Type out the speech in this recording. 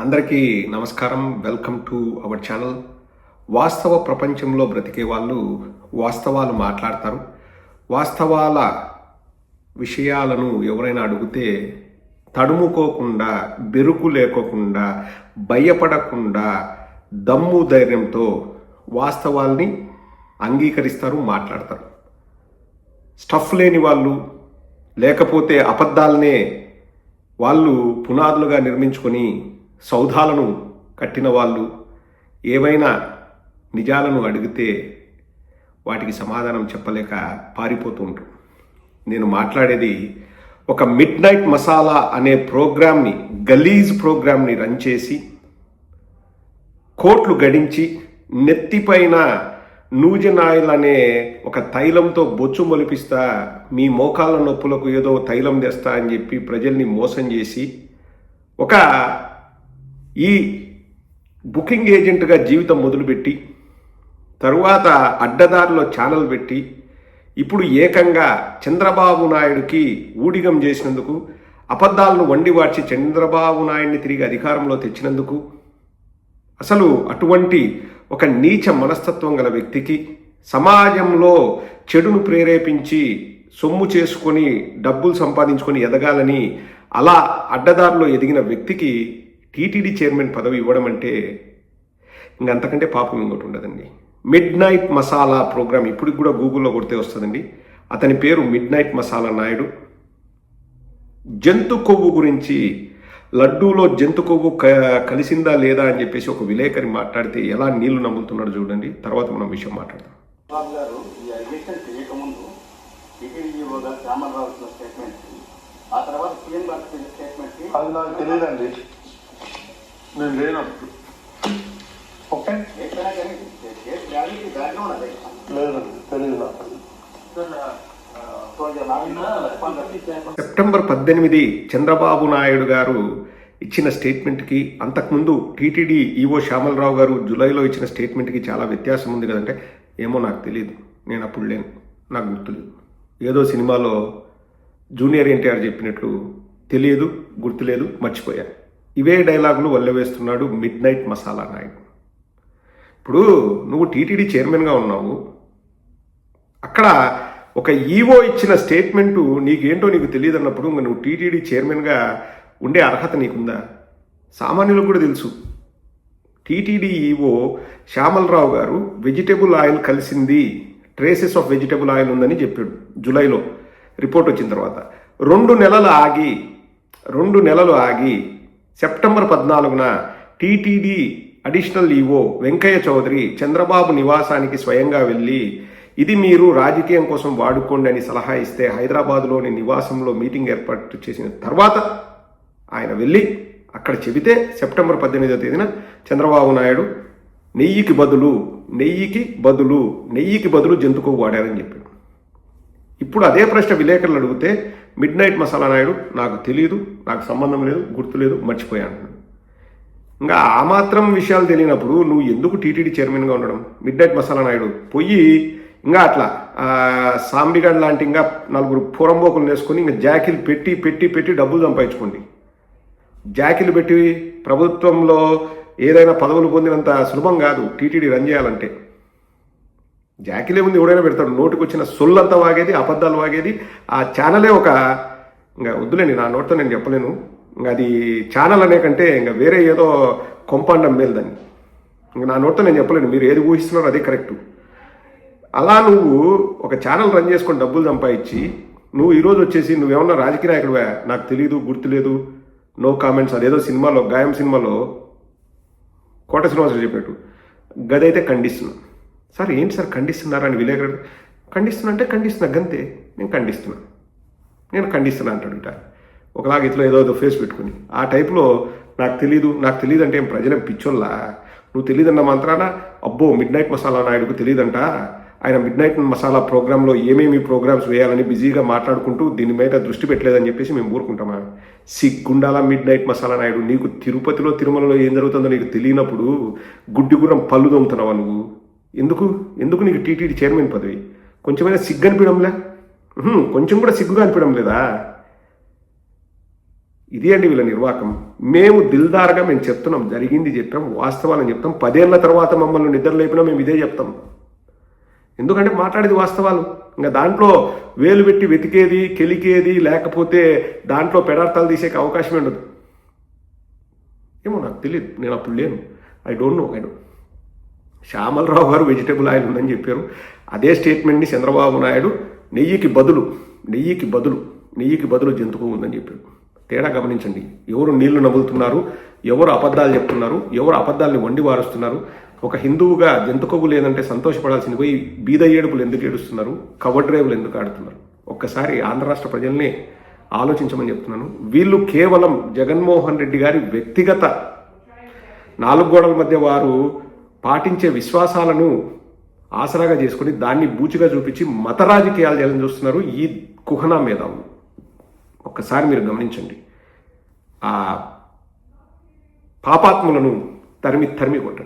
అందరికీ నమస్కారం. Welcome to our channel. వాస్తవ ప్రపంచంలో బ్రతికే వాళ్ళు వాస్తవాలు మాట్లాడతారు. వాస్తవాల విషయాలను ఎవరైనా అడిగితే తడుముకోకుండా, బెరుకు లేకోకుండా, భయపడకుండా, దమ్ము ధైర్యంతో వాస్తవాల్ని అంగీకరిస్తారు, మాట్లాడతారు. స్టఫ్ లేని వాళ్ళు, లేకపోతే అబద్ధాలనే వాళ్ళు పునాదులుగా నిర్మించుకొని సౌధాలను కట్టిన వాళ్ళు ఏవైనా నిజాలను అడిగితే వాటికి సమాధానం చెప్పలేక పారిపోతూ ఉంటారు. నేను మాట్లాడేది ఒక మిడ్ నైట్ మసాలా అనే ప్రోగ్రామ్ని, గలీజ్ ప్రోగ్రామ్ని రన్ చేసి కోట్లు గడించి నెత్తిపైన నూజనాయిల్ అనే ఒక తైలంతో బొచ్చు మొలిపిస్తా, మీ మోకాళ్ళ నొప్పులకు ఏదో తైలం తెస్తా అని చెప్పి ప్రజల్ని మోసం చేసి ఒక ఈ బుకింగ్ ఏజెంట్గా జీవితం మొదలుపెట్టి తరువాత అడ్డదారిలో ఛానల్ పెట్టి ఇప్పుడు ఏకంగా చంద్రబాబు నాయుడుకి ఊడిగం చేసినందుకు, అబద్ధాలను వండివాడ్చి చంద్రబాబు నాయుడిని తిరిగి అధికారంలో తెచ్చినందుకు, అసలు అటువంటి ఒక నీచ మనస్తత్వం గల వ్యక్తికి, సమాజంలో చెడును ప్రేరేపించి సొమ్ము చేసుకొని డబ్బులు సంపాదించుకొని ఎదగాలని అలా అడ్డదారిలో ఎదిగిన వ్యక్తికి టీటీడీ చైర్మన్ పదవి ఇవ్వడం అంటే ఇంకంతకంటే పాపం ఇంకోటి ఉండదండి. మిడ్ నైట్ మసాలా ప్రోగ్రామ్ ఇప్పటికి కూడా గూగుల్లో కొడితే వస్తుందండి. అతని పేరు మిడ్ నైట్ మసాలా నాయుడు. జంతు కొవ్వు గురించి, లడ్డూలో జంతు కొవ్వు కలిసిందా లేదా అని చెప్పేసి ఒక విలేకరి మాట్లాడితే ఎలా నీళ్లు నమ్ముతున్నాడు చూడండి. తర్వాత మనం విషయం మాట్లాడదాం. అది నాకు తెలియదండి, నేను లేనప్పుడు. ఓకే, లేదండి, తెలియదు నాకు. సెప్టెంబర్ 18 చంద్రబాబు నాయుడు గారు ఇచ్చిన స్టేట్మెంట్కి, అంతకుముందు టీటీడీ ఈవో శ్యామలరావు గారు జూలైలో ఇచ్చిన స్టేట్మెంట్కి చాలా వ్యత్యాసం ఉంది కదంటే, ఏమో నాకు తెలియదు, నేను అప్పుడు లేను, నాకు గుర్తులేదు. ఏదో సినిమాలో జూనియర్ ఎన్టీఆర్ చెప్పినట్లు తెలియదు, గుర్తులేదు, మర్చిపోయాను. ఇవే డైలాగులు వల్లవేస్తున్నాడు మిడ్ నైట్ మసాలా నాయుడు. ఇప్పుడు నువ్వు టీటీడీ చైర్మన్గా ఉన్నావు, అక్కడ ఒక ఈవో ఇచ్చిన స్టేట్మెంటు నీకేంటో నీకు తెలియదు అన్నప్పుడు నువ్వు టీటీడీ చైర్మన్గా ఉండే అర్హత నీకుందా? సామాన్యులకు కూడా తెలుసు. టీటీడీ ఈవో శ్యామలరావు గారు వెజిటేబుల్ ఆయిల్ కలిసింది, ట్రేసెస్ ఆఫ్ వెజిటేబుల్ ఆయిల్ ఉందని చెప్పాడు జూలైలో రిపోర్ట్ వచ్చిన తర్వాత. 2 నెలలు ఆగి సెప్టెంబర్ 14న TTD additional EO Venkaiah Chowdary Chandrababu నివాసానికి స్వయంగా వెళ్ళి ఇది మీరు రాజకీయం కోసం వాడుకోండి అని సలహా ఇస్తే హైదరాబాద్లోని నివాసంలో మీటింగ్ ఏర్పాటు చేసిన తర్వాత ఆయన వెళ్ళి అక్కడ చెబితే సెప్టెంబర్ 18వ తేదీన చంద్రబాబు నాయుడు నెయ్యికి బదులు జంతు కొవ్వు వాడారని చెప్పాడు. ఇప్పుడు అదే ప్రశ్న విలేకరులు అడిగితే మిడ్ నైట్ మసాలా నాయుడు నాకు తెలియదు, నాకు సంబంధం లేదు, గుర్తులేదు, మర్చిపోయాను. ఇంకా ఆ మాత్రం విషయాలు తెలియనప్పుడు నువ్వు ఎందుకు టీటీడీ చైర్మన్గా ఉండడం? మిడ్ నైట్ మసాలా నాయుడు పోయి ఇంకా అట్లా సాంబిగడ్ లాంటి ఇంకా 4 పూరంబోకులు వేసుకొని ఇంకా జాకిలు పెట్టి డబ్బులు సంపాదించుకోండి. జాకిలు పెట్టి ప్రభుత్వంలో ఏదైనా పదవులు పొందినంత సులభం కాదు టీటీడీ రన్ చేయాలంటే. జాకిలే ముందు ఎవడైనా పెడతాడు, నోటికి వచ్చిన సొల్లంతా వాగేది, అబద్ధాలు వాగేది. ఆ ఛానలే ఒక ఇంకా వద్దులేండి, నా నోటితో నేను చెప్పలేను. ఇంకా అది ఛానల్ అనే కంటే ఇంకా వేరే ఏదో కొంపాండం మేలు దాన్ని. ఇంకా నా నోటితో నేను చెప్పలేను, మీరు ఏది ఊహిస్తున్నారో అదే కరెక్టు. అలా నువ్వు ఒక ఛానల్ రన్ చేసుకొని డబ్బులు సంపాదించి నువ్వు ఈరోజు వచ్చేసి నువ్వేమన్నా రాజకీయ నాయకుడివా, నాకు తెలియదు, గుర్తులేదు, నో కామెంట్స్, అదేదో సినిమాలో గాయం సినిమాలో కోట శ్రీనివాసరావు చెప్పినట్టు గదైతే ఖండిస్తున్నా. సార్ ఏంటి సార్ ఖండిస్తున్నారా అని విలేకరుడు ఖండిస్తున్నా గంతే, నేను ఖండిస్తున్నా అంటాడు. ఇట ఒకలాగా ఇట్లా ఏదో ఫేస్ పెట్టుకుని ఆ టైప్లో నాకు తెలీదు అంటే ఏం ప్రజలేం పిచ్చోళ్ళా? నువ్వు తెలియదన్న మాత్రాన అబ్బో మిడ్ నైట్ మసాలా నాయుడుకు తెలియదంట, ఆయన మిడ్ నైట్ మసాలా ప్రోగ్రాంలో ఏమేమి ప్రోగ్రామ్స్ వేయాలని బిజీగా మాట్లాడుకుంటూ దీని మీద దృష్టి పెట్టలేదని చెప్పేసి మేము ఊరుకుంటామా? సిగ్గుండాలా మిడ్ నైట్ మసాలా నాయుడు? నీకు తిరుపతిలో తిరుమలలో ఏం జరుగుతుందో నీకు తెలియనప్పుడు గుడ్డిగురం పళ్ళు దొమ్ముతున్నావా నువ్వు? ఎందుకు నీకు టీటీడీ చైర్మన్ పదవి? కొంచెమైనా సిగ్గు అనిపించడంలే? కొంచెం కూడా సిగ్గుగా అనిపించడం లేదా? ఇది అండి వీళ్ళ నిర్వాహకం. మేము దిల్దార్గా మేము చెప్తున్నాం, జరిగింది చెప్పాం, వాస్తవాలని చెప్తాం. 10 ఏళ్ల తర్వాత మమ్మల్ని నిద్ర లేపినా మేము ఇదే చెప్తాం. ఎందుకంటే మాట్లాడేది వాస్తవాలు. ఇంకా దాంట్లో వేలు పెట్టి వెతికేది, కెలికేది, లేకపోతే దాంట్లో పెడార్థాలు తీసే అవకాశమే ఉండదు. ఏమో నాకు తెలియదు, నేను అప్పుడు లేను. I don't know. శ్యామలరావు గారు వెజిటేబుల్ ఆయిల్ ఉందని చెప్పారు. అదే స్టేట్మెంట్ని చంద్రబాబు నాయుడు నెయ్యికి బదులు జంతువు ఉందని చెప్పారు. తేడా గమనించండి. ఎవరు నీళ్లు నవ్వులుతున్నారు, ఎవరు అబద్ధాలు చెప్తున్నారు, ఎవరు అబద్ధాలని వండి వారుస్తున్నారు. ఒక హిందువుగా జంతుకొవ్వు లేదంటే సంతోషపడాల్సింది పోయి బీద ఏడుపులు ఎందుకు ఏడుస్తున్నారు, కవడ్రేవులు ఎందుకు ఆడుతున్నారు? ఒక్కసారి ఆంధ్ర రాష్ట్ర ప్రజల్ని ఆలోచించమని చెప్తున్నాను. వీళ్ళు కేవలం జగన్మోహన్ రెడ్డి గారి వ్యక్తిగత 4 గోడల మధ్య వారు పాటించే విశ్వాసాలను ఆసరాగా చేసుకుని దాన్ని బూచిగా చూపించి మత రాజకీయాలు చేయాలని చూస్తున్నారు ఈ కుహనా మేధావులు. ఒక్కసారి మీరు గమనించండి. ఆ పాపాత్ములను తరిమి కొట్టండి.